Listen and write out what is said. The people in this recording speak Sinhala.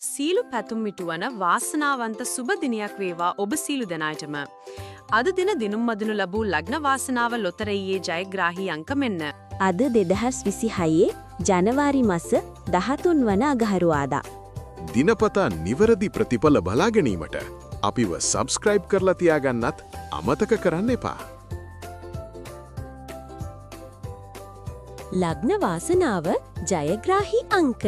සීලු පැතුම් මිටුවන වාසනාවන්ත සුබ දිනයක් වේවා ඔබ සීලු දෙනාටම. අද දින දිනුම් මදිනු ලැබූ ලග්න වාසනාව ලොතරැයියේ ජයග්‍රාහී අංක මෙන්න. අද 2026 ජනවාරි මස 13 වන අගහරුවාදා. දිනපතා නිවැරදි ප්‍රතිඵල බලා ගැනීමට අපිව සබ්ස්ක්‍රයිබ් කරලා තියාගන්නත් අමතක කරන්න එපා. ලග්න වාසනාව ජයග්‍රාහී අංක